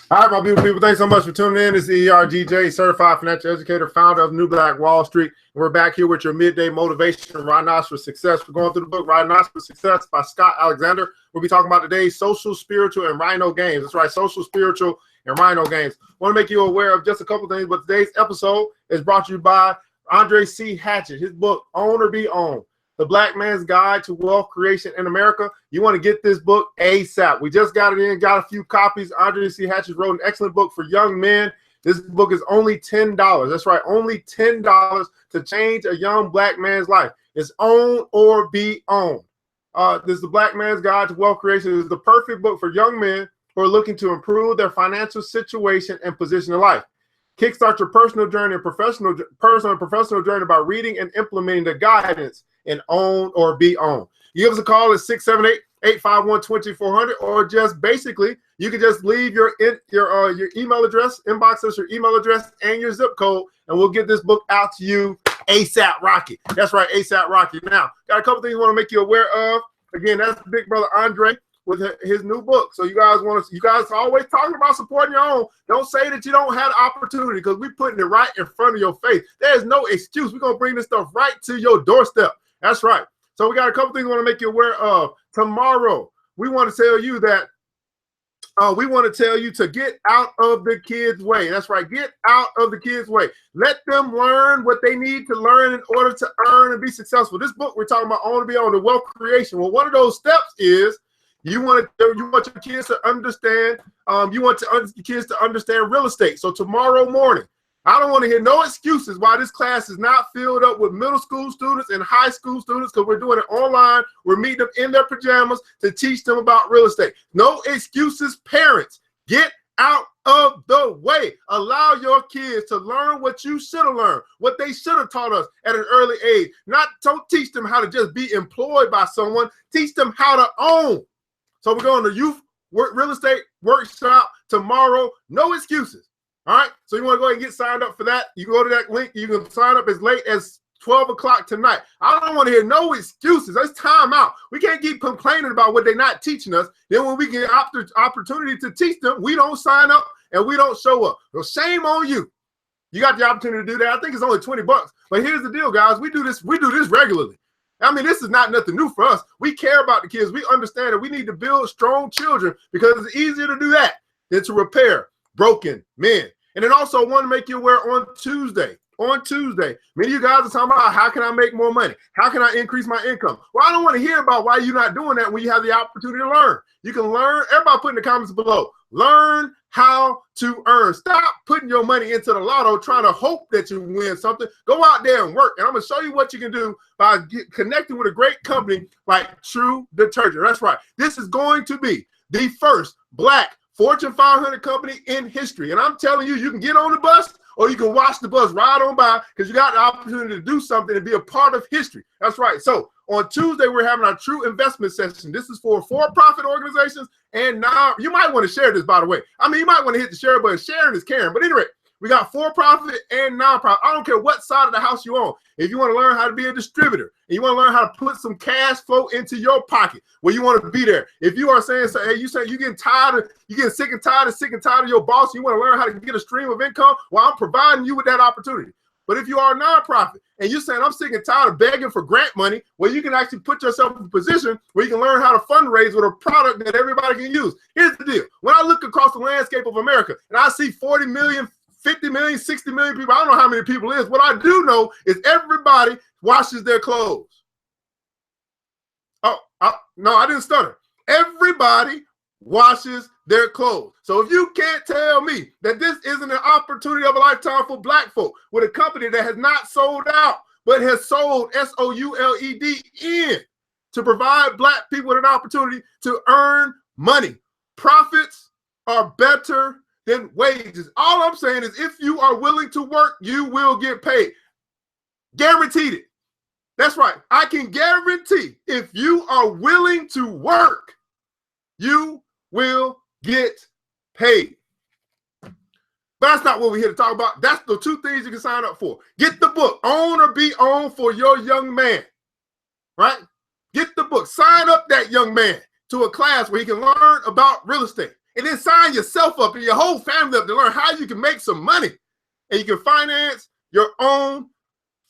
All right, my beautiful people, thanks so much for tuning in. This is ERGJ, Certified Financial Educator, founder of New Black Wall Street. And we're back here with your midday motivation, Rhinoceros Success. We're going through the book Rhinoceros Success by Scott Alexander. We'll be talking about today's social, spiritual, and Rhino games. That's right, social, spiritual, and Rhino games. I want to make you aware of just a couple things, but today's episode is brought to you by Andre C. Hatchett, his book, Own or Be Owned, The Black Man's Guide to Wealth Creation in America. You want to get this book ASAP. We just got it in, got a few copies. Andre C. Hatchett wrote an excellent book for young men. This book is only $10. That's right, only $10 to change a young black man's life. It's Own or Be Owned. This is The Black Man's Guide to Wealth Creation. This is the perfect book for young men who are looking to improve their financial situation and position in life. Kickstart your personal journey and personal and professional journey by reading and implementing the guidance in Own or Be Owned. You give us a call at 678-851-2400, or just basically you can just leave your email address, inbox us your email address and your zip code, and we'll get this book out to you ASAP Rocky. That's right, ASAP Rocky. Now, got a couple things I want to make you aware of. Again, that's Big Brother Andre with his new book. So you guys are always talking about supporting your own. Don't say that you don't have the opportunity, because we're putting it right in front of your face. There's no excuse. We're going to bring this stuff right to your doorstep. That's right. So we got a couple things we want to make you aware of. Tomorrow, we want to tell you that to get out of the kids' way. That's right. Get out of the kids' way. Let them learn what they need to learn in order to earn and be successful. This book we're talking about, Own to Be Owned, the wealth creation. Well, one of those steps is you want your kids to understand. You want your kids to understand real estate. So tomorrow morning, I don't want to hear no excuses why this class is not filled up with middle school students and high school students, because we're doing it online. We're meeting them in their pajamas to teach them about real estate. No excuses, parents. Get out of the way. Allow your kids to learn what you should have learned, what they should have taught us at an early age. Don't teach them how to just be employed by someone. Teach them how to own. So we're going to youth real estate workshop tomorrow. No excuses. All right. So you want to go ahead and get signed up for that. You go to that link. You can sign up as late as 12 o'clock tonight. I don't want to hear no excuses. It's time out. We can't keep complaining about what they're not teaching us. Then when we get opportunity to teach them, we don't sign up and we don't show up. So shame on you. You got the opportunity to do that. I think it's only $20. But here's the deal, guys. We do this regularly. I mean, this is not nothing new for us. We care about the kids. We understand that we need to build strong children, because it's easier to do that than to repair broken men. And then also, I want to make you aware on Tuesday, many of you guys are talking about, how can I make more money? How can I increase my income? Well, I don't want to hear about why you're not doing that when you have the opportunity to learn. You can learn. Everybody put in the comments below. Learn how to earn. Stop putting your money into the lotto trying to hope that you win something. Go out there and work. And I'm going to show you what you can do by connecting with a great company like True Detergent. That's right. This is going to be the first Black Fortune 500 company in history. And I'm telling you, you can get on the bus or you can watch the bus ride on by, because you got the opportunity to do something and be a part of history. That's right. So on Tuesday, we're having our True Investment Session. This is for-profit organizations. And now you might want to share this, by the way. I mean, you might want to hit the share button. Sharing is caring. But anyway, we got for-profit and nonprofit. I don't care what side of the house you're on. If you want to learn how to be a distributor and you want to learn how to put some cash flow into your pocket, well, you want to be there. If you are saying, so, hey, you say you're getting sick and tired of your boss, and you want to learn how to get a stream of income, well, I'm providing you with that opportunity. But if you are a nonprofit and you're saying, I'm sick and tired of begging for grant money, well, you can actually put yourself in a position where you can learn how to fundraise with a product that everybody can use. Here's the deal. When I look across the landscape of America and I see 40 million, 50 million, 60 million people, I don't know how many people it is. What I do know is everybody washes their clothes. No, I didn't stutter. Everybody washes their clothes. So if you can't tell me that this isn't an opportunity of a lifetime for Black folk with a company that has not sold out, but has sold SOULED in to provide Black people with an opportunity to earn money. Profits are better than wages. All I'm saying is, if you are willing to work, you will get paid. Guaranteed it. That's right. I can guarantee if you are willing to work, you will get paid. But that's not what we're here to talk about. That's the two things you can sign up for. Get the book, Own or Be Owned for Your Young Man, right? Get the book. Sign up that young man to a class where he can learn about real estate. And then sign yourself up and your whole family up to learn how you can make some money and you can finance your own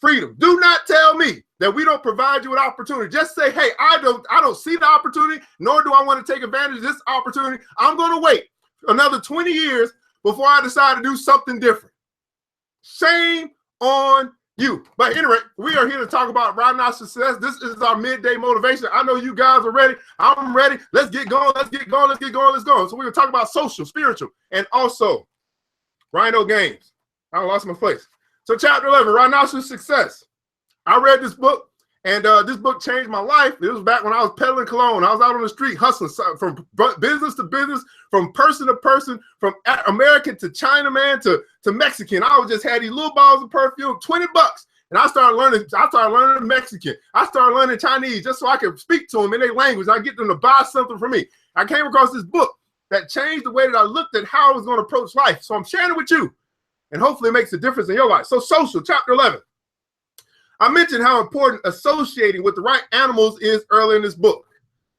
freedom. Do not tell me that we don't provide you with opportunity. Just say, hey, I don't see the opportunity, nor do I want to take advantage of this opportunity. I'm going to wait another 20 years before I decide to do something different. Shame on you. But anyway, we are here to talk about Rhinoceros success. This is our midday motivation. I know you guys are ready. I'm ready. Let's get going. Let's get going. Let's get going. Let's go. So we're going to talk about social, spiritual, and also Rhino games. I lost my place. So chapter 11, Rhinoceros success. I read this book, and this book changed my life. It was back when I was peddling cologne. I was out on the street hustling from business to business, from person to person, from American to Chinaman to Mexican. I was just had these little bottles of perfume, $20. And I started learning Mexican. I started learning Chinese just so I could speak to them in their language. I get them to buy something from me. I came across this book that changed the way that I looked at how I was going to approach life. So I'm sharing it with you, and hopefully it makes a difference in your life. So social, chapter 11. I mentioned how important associating with the right animals is earlier in this book.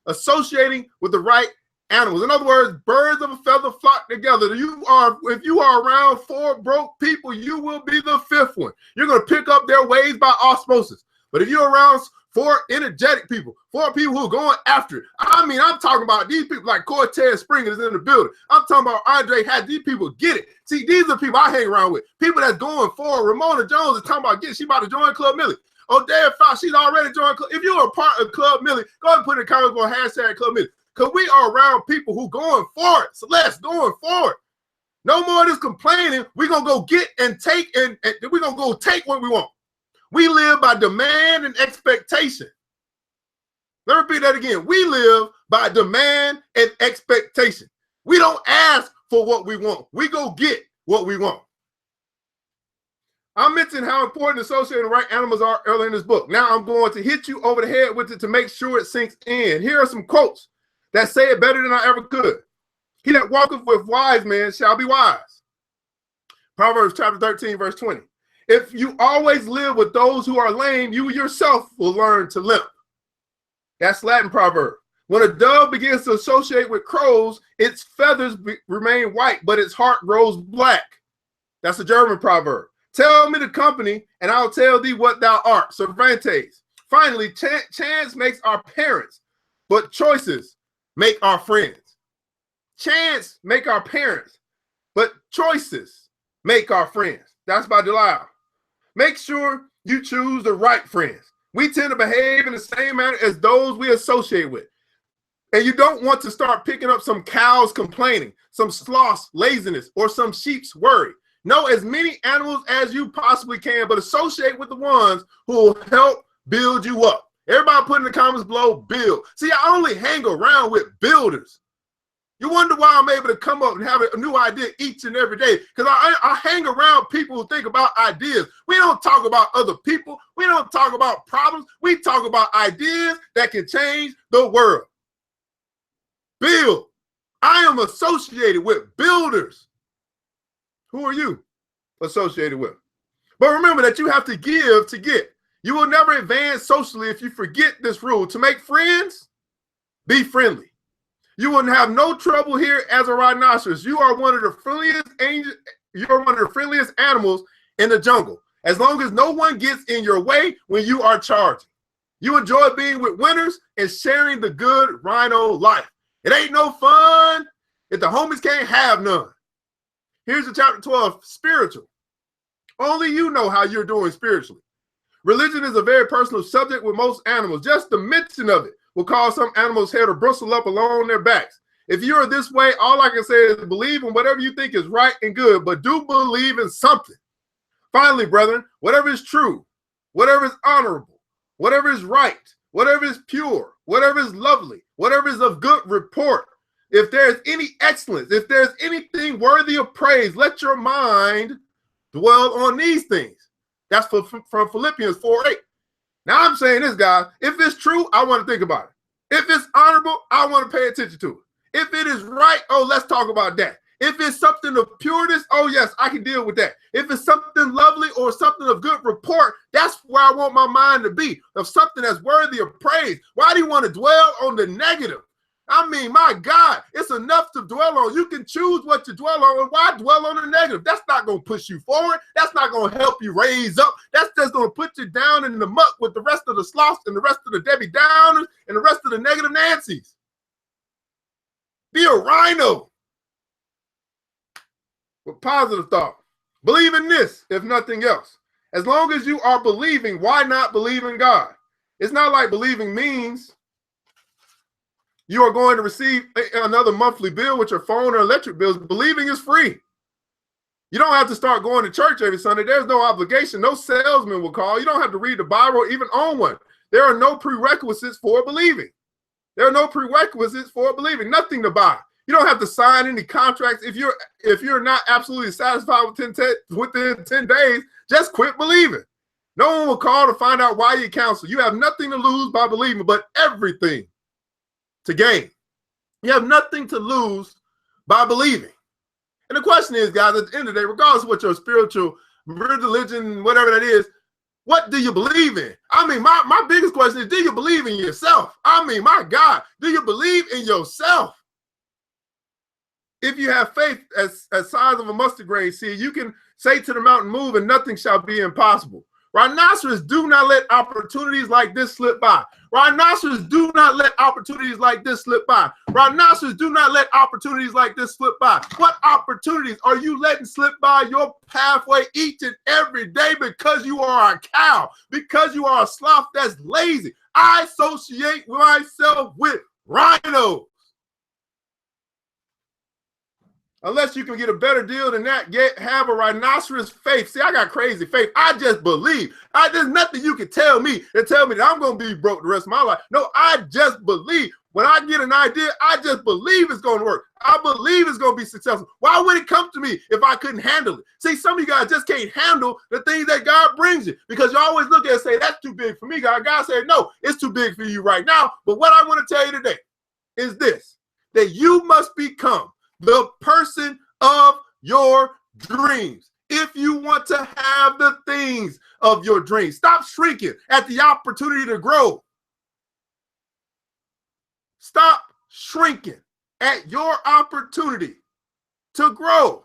Associating with the right animals. In other words, birds of a feather flock together. If you are around 4 broke people, you will be the 5th one. You're going to pick up their ways by osmosis. But if you're around 4 energetic people, 4 people who are going after it. I mean, I'm talking about these people like Cortez Springer is in the building. I'm talking about Andre Hatch. These people get it. See, these are people I hang around with. People that's going forward. Ramona Jones is talking about she about to join Club Millie. Odea Fox, she's already joined. If you're a part of Club Millie, go ahead and put in the comments for hashtag Club Millie. Because we are around people who going for it. Celeste, going for it. No more of this complaining. We're going to go get and take, and we're going to go take what we want. We live by demand and expectation. Let me repeat that again. We live by demand and expectation. We don't ask for what we want. We go get what we want. I mentioned how important associating the right animals are earlier in this book. Now I'm going to hit you over the head with it to make sure it sinks in. Here are some quotes that say it better than I ever could. He that walketh with wise men shall be wise. Proverbs chapter 13, verse 20. If you always live with those who are lame, you yourself will learn to limp. That's Latin proverb. When a dove begins to associate with crows, its feathers remain white, but its heart grows black. That's a German proverb. Tell me the company, and I'll tell thee what thou art. Cervantes. Finally, chance makes our parents, but choices make our friends. Chance make our parents, but choices make our friends. That's by Delisle. Make sure you choose the right friends. We tend to behave in the same manner as those we associate with. And you don't want to start picking up some cows complaining, some sloth's laziness, or some sheep's worry. Know as many animals as you possibly can, but associate with the ones who will help build you up. Everybody put in the comments below, build. See, I only hang around with builders. You wonder why I'm able to come up and have a new idea each and every day, because I hang around people who think about ideas. We don't talk about other people. We don't talk about problems. We talk about ideas that can change the world. Build. I am associated with builders. Who are you associated with? But remember that you have to give to get. You will never advance socially if you forget this rule. To make friends, be friendly. You will have no trouble here as a rhinoceros. You are one of the friendliest animals in the jungle. As long as no one gets in your way when you are charging. You enjoy being with winners and sharing the good rhino life. It ain't no fun if the homies can't have none. Here's the chapter 12, spiritual. Only you know how you're doing spiritually. Religion is a very personal subject with most animals. Just the mention of it will cause some animals' hair to bristle up along their backs. If you're this way, all I can say is believe in whatever you think is right and good, but do believe in something. Finally, brethren, whatever is true, whatever is honorable, whatever is right, whatever is pure, whatever is lovely, whatever is of good report, if there's any excellence, if there's anything worthy of praise, let your mind dwell on these things. That's from Philippians 4:8. Now I'm saying this, guys. If it's true, I want to think about it. If it's honorable, I want to pay attention to it. If it is right, oh, let's talk about that. If it's something of pureness, oh yes, I can deal with that. If it's something lovely or something of good report, that's where I want my mind to be, of something that's worthy of praise. Why do you want to dwell on the negative? I mean, my God, it's enough to dwell on. You can choose what to dwell on, and why dwell on the negative? That's not going to push you forward. That's not going to help you raise up. That's just going to put you down in the muck with the rest of the sloths and the rest of the Debbie Downers and the rest of the negative Nancys. Be a rhino with positive thought. Believe in this, if nothing else. As long as you are believing, why not believe in God? It's not like believing means you are going to receive another monthly bill with your phone or electric bills. Believing is free. You don't have to start going to church every Sunday. There's no obligation. No salesman will call. You don't have to read the Bible or even own one. There are no prerequisites for believing. There are no prerequisites for believing. Nothing to buy. You don't have to sign any contracts. If you're not absolutely satisfied within 10 days, just quit believing. No one will call to find out why you counsel. You have nothing to lose by believing, but everything to gain. You have nothing to lose by believing. And the question is, guys, at the end of the day, regardless of what your spiritual religion, whatever that is, what do you believe in? I mean, my biggest question is, do you believe in yourself? I mean, my God, do you believe in yourself? If you have faith as size of a mustard grain seed, you can say to the mountain, move, and nothing shall be impossible. Rhinoceros do not let opportunities like this slip by. Rhinoceros do not let opportunities like this slip by. Rhinoceros do not let opportunities like this slip by. What opportunities are you letting slip by your pathway each and every day because you are a cow, because you are a sloth that's lazy? I associate myself with rhinos. Unless you can get a better deal than that, have a rhinoceros faith. See, I got crazy faith. I just believe. There's nothing you can tell me that I'm going to be broke the rest of my life. No, I just believe. When I get an idea, I just believe it's going to work. I believe it's going to be successful. Why would it come to me if I couldn't handle it? See, some of you guys just can't handle the things that God brings you because you always look at it and say, that's too big for me, God. God said, no, it's too big for you right now. But what I want to tell you today is this, that you must become the person of your dreams. If you want to have the things of your dreams, stop shrinking at the opportunity to grow. Stop shrinking at your opportunity to grow.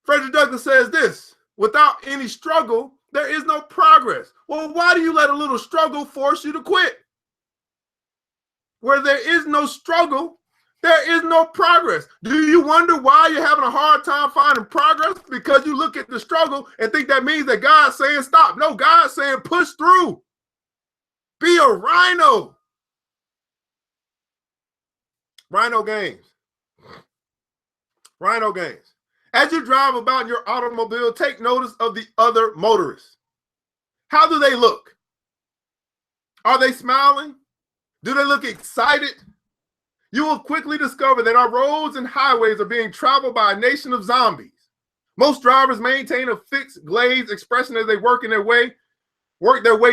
Frederick Douglass says this, without any struggle, there is no progress. Well, why do you let a little struggle force you to quit? Where there is no struggle, there is no progress. Do you wonder why you're having a hard time finding progress? Because you look at the struggle and think that means that God's saying stop. No, God's saying push through. Be a rhino. Rhino games. Rhino games. As you drive about in your automobile, take notice of the other motorists. How do they look? Are they smiling? Do they look excited? You will quickly discover that our roads and highways are being traveled by a nation of zombies. Most drivers maintain a fixed, glazed expression as they work their way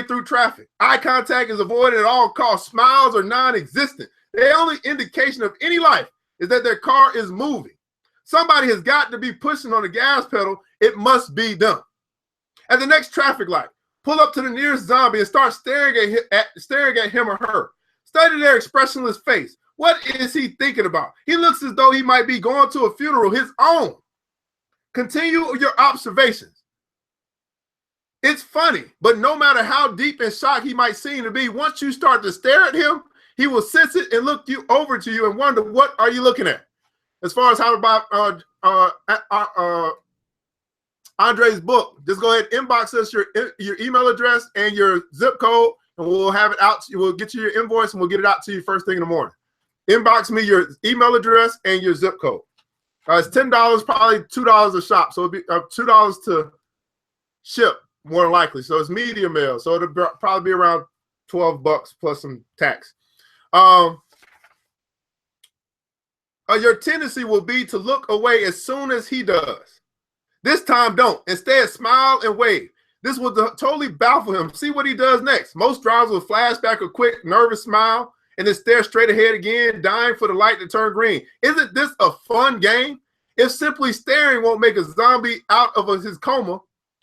through traffic. Eye contact is avoided at all costs. Smiles are non-existent. The only indication of any life is that their car is moving. Somebody has got to be pushing on the gas pedal. It must be done. At the next traffic light, pull up to the nearest zombie and start staring at him or her. Study their expressionless face. What is he thinking about? He looks as though he might be going to a funeral, his own. Continue your observations. It's funny, but no matter how deep in shock he might seem to be, once you start to stare at him, he will sense it and look over to you and wonder, what are you looking at? As far as how about Andre's book, just go ahead and inbox us your email address and your zip code, and we'll have it out. We'll get you your invoice and we'll get it out to you first thing in the morning. Inbox me your email address and your zip code. It's $10, probably $2 a shop. So it'll be $2 to ship, more than likely. So it's medium mail. So it'll probably be around $12 plus some tax. Your tendency will be to look away as soon as he does. This time, don't. Instead, smile and wave. This will totally baffle him. See what he does next. Most drivers will flash back a quick, nervous smile and then stare straight ahead again, dying for the light to turn green. Isn't this a fun game? If simply staring won't make a zombie out of his coma,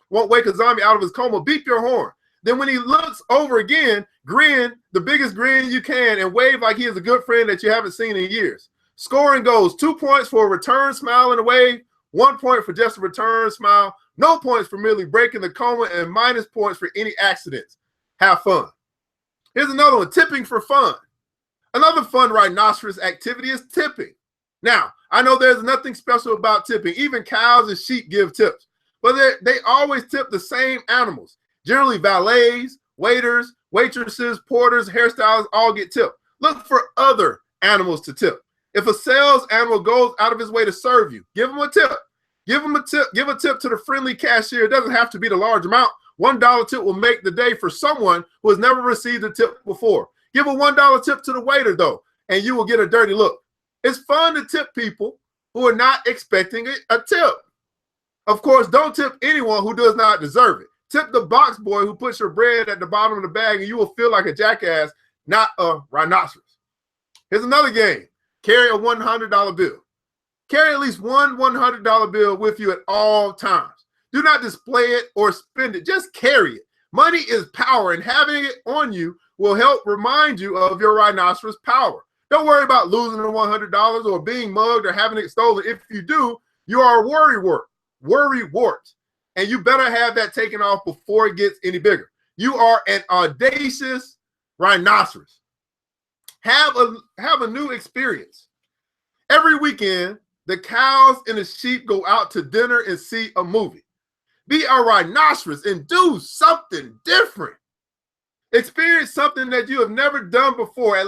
won't wake a zombie out of his coma, beep your horn. Then when he looks over again, grin, the biggest grin you can, and wave like he is a good friend that you haven't seen in years. Scoring goes 2 points for a return smile and a wave, 1 point for just a return smile, no points for merely breaking the coma, and minus points for any accidents. Have fun. Here's another one, tipping for fun. Another fun rhinoceros activity is tipping. Now, I know there's nothing special about tipping. Even cows and sheep give tips, but they always tip the same animals. Generally, valets, waiters, waitresses, porters, hairstylists all get tipped. Look for other animals to tip. If a sales animal goes out of his way to serve you, give him a tip. Give him a tip. Give a tip to the friendly cashier. It doesn't have to be the large amount. $1 tip will make the day for someone who has never received a tip before. Give a $1 tip to the waiter, though, and you will get a dirty look. It's fun to tip people who are not expecting a tip. Of course, don't tip anyone who does not deserve it. Tip the box boy who puts your bread at the bottom of the bag, and you will feel like a jackass, not a rhinoceros. Here's another game. Carry a $100 bill. Carry at least one $100 bill with you at all times. Do not display it or spend it. Just carry it. Money is power, and having it on you will help remind you of your rhinoceros power. Don't worry about losing the $100 or being mugged or having it stolen. If you do, you are a worrywart, and you better have that taken off before it gets any bigger. You are an audacious rhinoceros. Have a new experience. Every weekend, the cows and the sheep go out to dinner and see a movie. Be a rhinoceros and do something different. Experience something that you have never done before at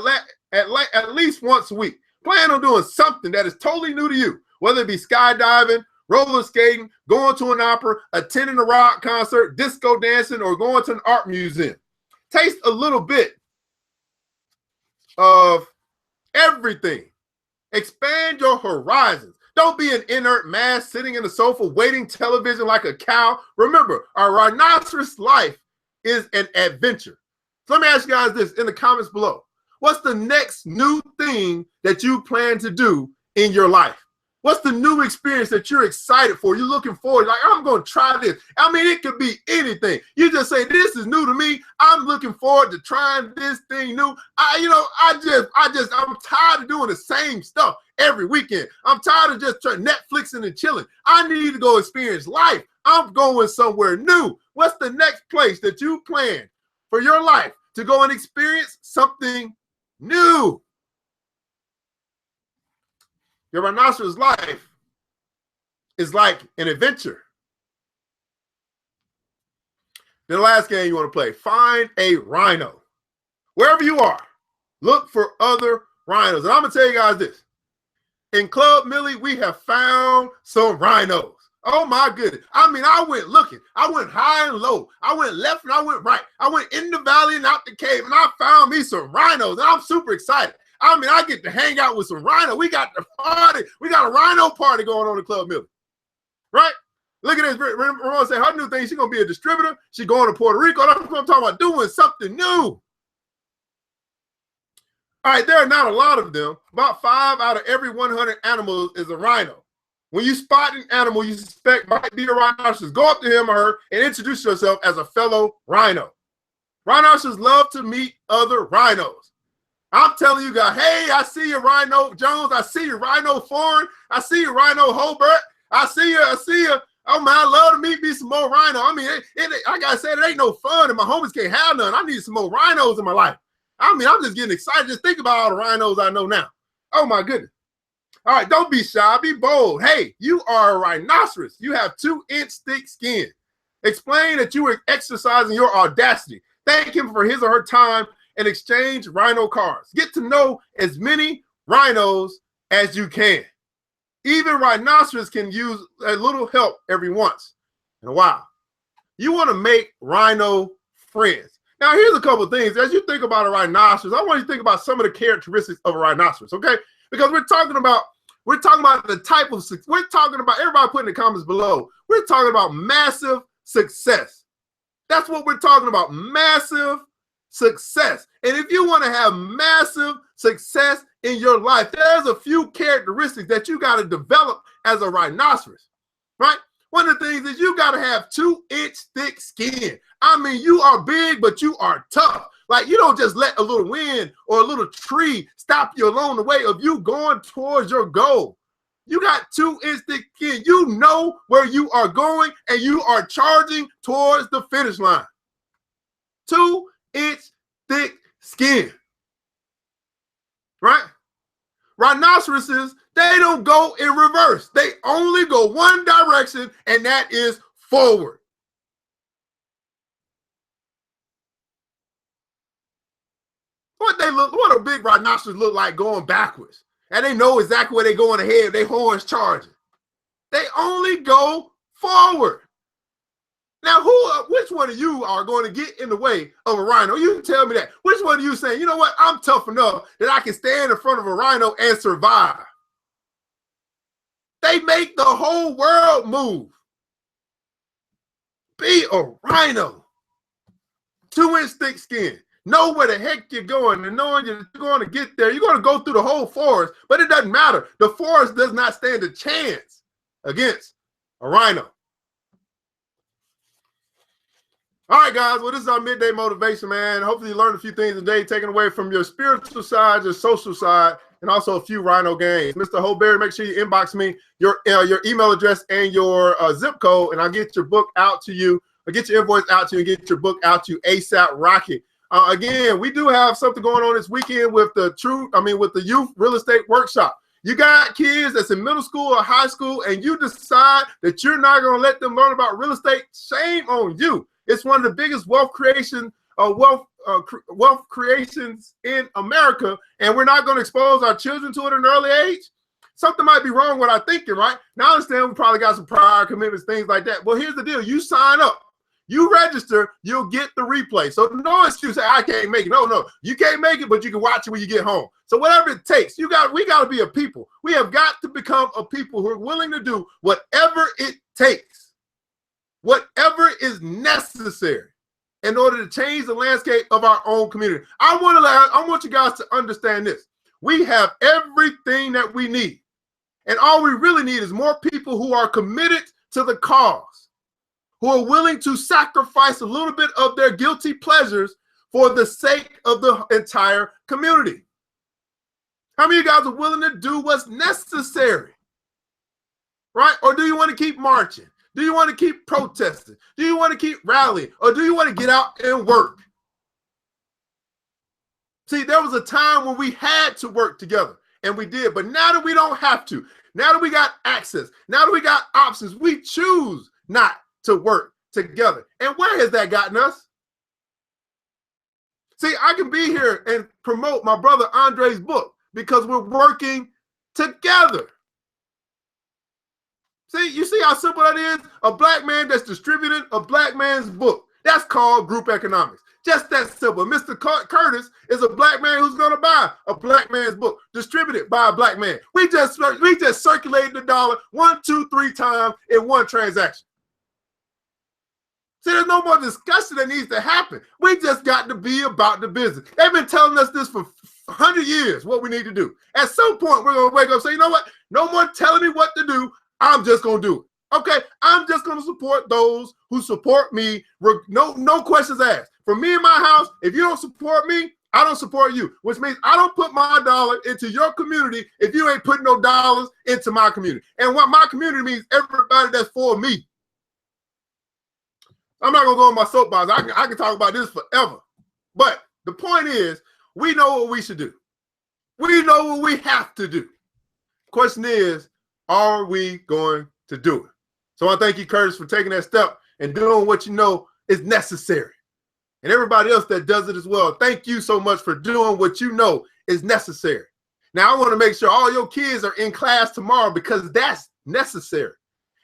least once a week. Plan on doing something that is totally new to you, whether it be skydiving, roller skating, going to an opera, attending a rock concert, disco dancing, or going to an art museum. Taste a little bit of everything. Expand your horizons. Don't be an inert mass sitting in the sofa waiting television like a cow. Remember, our rhinoceros life is an adventure. So let me ask you guys this in the comments below. What's the next new thing that you plan to do in your life? What's the new experience that you're excited for? You're looking forward, like, I'm going to try this. I mean, it could be anything. You just say, this is new to me. I'm looking forward to trying this thing new. I'm tired of doing the same stuff every weekend. I'm tired of just Netflixing and chilling. I need to go experience life. I'm going somewhere new. What's the next place that you plan for your life to go and experience something new? Your rhinoceros life is like an adventure. Then the last game you want to play, find a rhino. Wherever you are, look for other rhinos. And I'm going to tell you guys this. In Club Millie, we have found some rhinos. Oh my goodness. I mean, I went looking. I went high and low. I went left and I went right. I went in the valley and out the cave, and I found me some rhinos. And I'm super excited. I mean, I get to hang out with some rhino. We got the party. We got a rhino party going on in Club Millie. Right? Look at this. Ramon said her new thing, she's going to be a distributor. She's going to Puerto Rico. That's what I'm talking about, doing something new. All right, there are not a lot of them. About 5 out of every 100 animals is a rhino. When you spot an animal you suspect might be a rhinoceros, go up to him or her and introduce yourself as a fellow rhino. Rhinoceros love to meet other rhinos. I'm telling you guys, hey, I see you, Rhino Jones. I see you, Rhino Foreign. I see you, Rhino Hobart. I see you. Oh, man, I love to meet me some more rhino. I mean, I got to say, it ain't no fun, and my homies can't have none. I need some more rhinos in my life. I mean, I'm just getting excited. Just think about all the rhinos I know now. Oh, my goodness. All right, don't be shy. Be bold. Hey, you are a rhinoceros. You have 2-inch thick skin. Explain that you were exercising your audacity. Thank him for his or her time and exchange rhino cards. Get to know as many rhinos as you can. Even rhinoceros can use a little help every once in a while. You want to make rhino friends. Now, here's a couple of things. As you think about a rhinoceros, I want you to think about some of the characteristics of a rhinoceros, okay? Because we're talking about the type of, we're talking about, everybody put in the comments below, we're talking about massive success. That's what we're talking about, massive success. And if you want to have massive success in your life, there's a few characteristics that you got to develop as a rhinoceros, right? One of the things is you got to have 2-inch thick skin. I mean, you are big, but you are tough. Like, you don't just let a little wind or a little tree stop you along the way of you going towards your goal. You got 2-inch thick skin. You know where you are going, and you are charging towards the finish line. 2-inch thick skin, right? Rhinoceroses, they don't go in reverse. They only go one direction, and that is forward. What a big rhinoceros look like going backwards. And they know exactly where they're going ahead. Their horns charging. They only go forward. Now, which one of you are going to get in the way of a rhino? You can tell me that. Which one of you saying, you know what, I'm tough enough that I can stand in front of a rhino and survive? They make the whole world move. Be a rhino. 2-inch thick skin. Know where the heck you're going, and knowing you're going to get there. You're going to go through the whole forest, but it doesn't matter. The forest does not stand a chance against a rhino. All right, guys. Well, this is our midday motivation, man. Hopefully you learned a few things today, taken away from your spiritual side, your social side, and also a few rhino games. Mr. Holberry, make sure you inbox me your email address and your zip code, and I'll get your book out to you. I'll get your invoice out to you and get your book out to you ASAP Rocket. Again, we do have something going on this weekend with the youth real estate workshop. You got kids that's in middle school or high school, and you decide that you're not going to let them learn about real estate. Shame on you. It's one of the biggest wealth creations in America, and we're not going to expose our children to it at an early age. Something might be wrong with our thinking, right? Now I understand we probably got some prior commitments, things like that. Well, here's the deal. You sign up. You register, you'll get the replay. So no excuse, I can't make it. No, you can't make it, but you can watch it when you get home. So whatever it takes, we got to be a people. We have got to become a people who are willing to do whatever it takes, whatever is necessary in order to change the landscape of our own community. I want you guys to understand this. We have everything that we need. And all we really need is more people who are committed to the cause, who are willing to sacrifice a little bit of their guilty pleasures for the sake of the entire community. How many of you guys are willing to do what's necessary? Right? Or do you want to keep marching? Do you want to keep protesting? Do you want to keep rallying? Or do you want to get out and work? See, there was a time when we had to work together, and we did. But now that we don't have to, now that we got access, now that we got options, we choose not to work together. And where has that gotten us? See, I can be here and promote my brother Andre's book because we're working together. See, you see how simple that is? A black man that's distributing a black man's book. That's called group economics. Just that simple. Mr. Curtis is a black man who's going to buy a black man's book, distributed by a black man. We just circulated the dollar 1, 2, 3 times in one transaction. See, there's no more discussion that needs to happen. We just got to be about the business. They've been telling us this for 100 years, what we need to do. At some point, we're going to wake up and say, you know what? No more telling me what to do. I'm just going to do it. Okay, I'm just going to support those who support me. No questions asked. For me in my house, if you don't support me, I don't support you, which means I don't put my dollar into your community if you ain't putting no dollars into my community. And what my community means, everybody that's for me. I'm not going to go on my soapbox. I can talk about this forever. But the point is, we know what we should do. We know what we have to do. Question is, are we going to do it? So I thank you, Curtis, for taking that step and doing what you know is necessary. And everybody else that does it as well, thank you so much for doing what you know is necessary. Now, I want to make sure all your kids are in class tomorrow because that's necessary.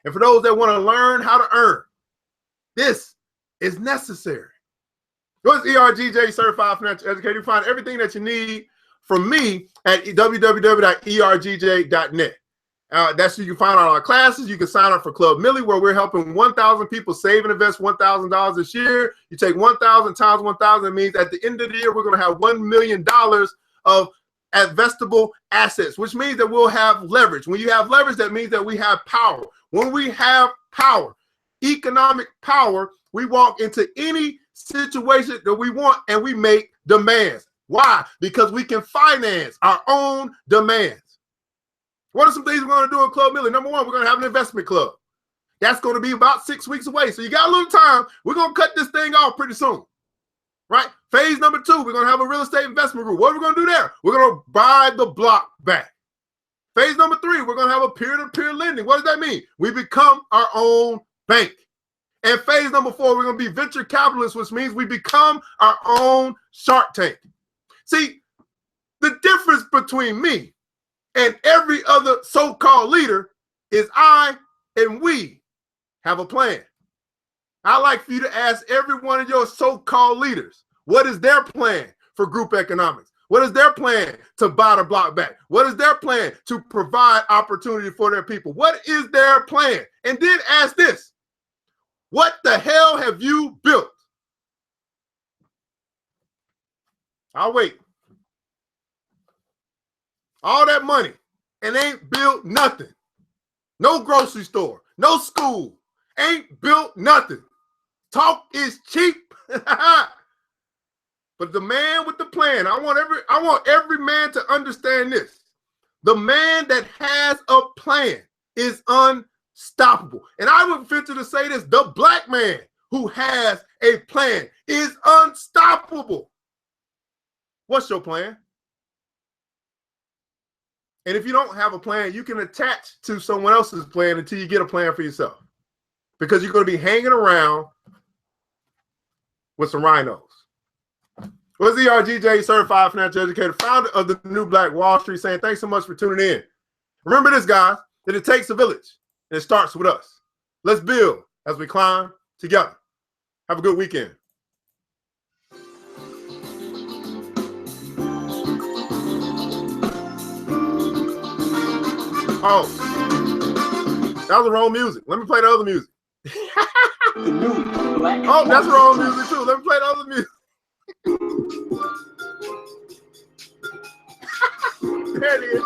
And for those that want to learn how to earn, this is necessary. Go to ERGJ Certified Financial Educator. You find everything that you need from me at www.ergj.net. That's you can find out our classes. You can sign up for Club Millie, where we're helping 1,000 people save and invest $1,000 this year. You take 1,000 times 1,000 means at the end of the year, we're going to have $1 million of investable assets, which means that we'll have leverage. When you have leverage, that means that we have power. When we have power, economic power, we walk into any situation that we want and we make demands. Why? Because we can finance our own demands. What are some things we're going to do in Club Millie? Number one, we're going to have an investment club. That's going to be about 6 weeks away. So you got a little time. We're going to cut this thing off pretty soon. Right? Phase number two, we're going to have a real estate investment group. What are we going to do there? We're going to buy the block back. Phase number three, we're going to have a peer-to-peer lending. What does that mean? We become our own bank. And phase number four, we're going to be venture capitalists, which means we become our own Shark Tank. See, the difference between me and every other so-called leader is I and we have a plan. I'd like for you to ask every one of your so-called leaders, what is their plan for group economics? What is their plan to buy the block back? What is their plan to provide opportunity for their people? What is their plan? And then ask this, what the hell have you built? I'll wait. All that money and ain't built nothing. No grocery store, no school, ain't built nothing. Talk is cheap. But the man with the plan, I want every man to understand this. The man that has a plan is unstoppable. And I would venture to say this, the black man who has a plan is unstoppable. What's your plan? And if you don't have a plan, you can attach to someone else's plan until you get a plan for yourself. Because you're going to be hanging around with some rhinos. Well, ZRGJ, certified financial educator, founder of the New Black Wall Street, saying thanks so much for tuning in. Remember this, guys, that it takes a village, and it starts with us. Let's build as we climb together. Have a good weekend. Oh, that was the wrong music. Let me play the other music. Oh, that's the wrong music too. Let me play the other music. There it is.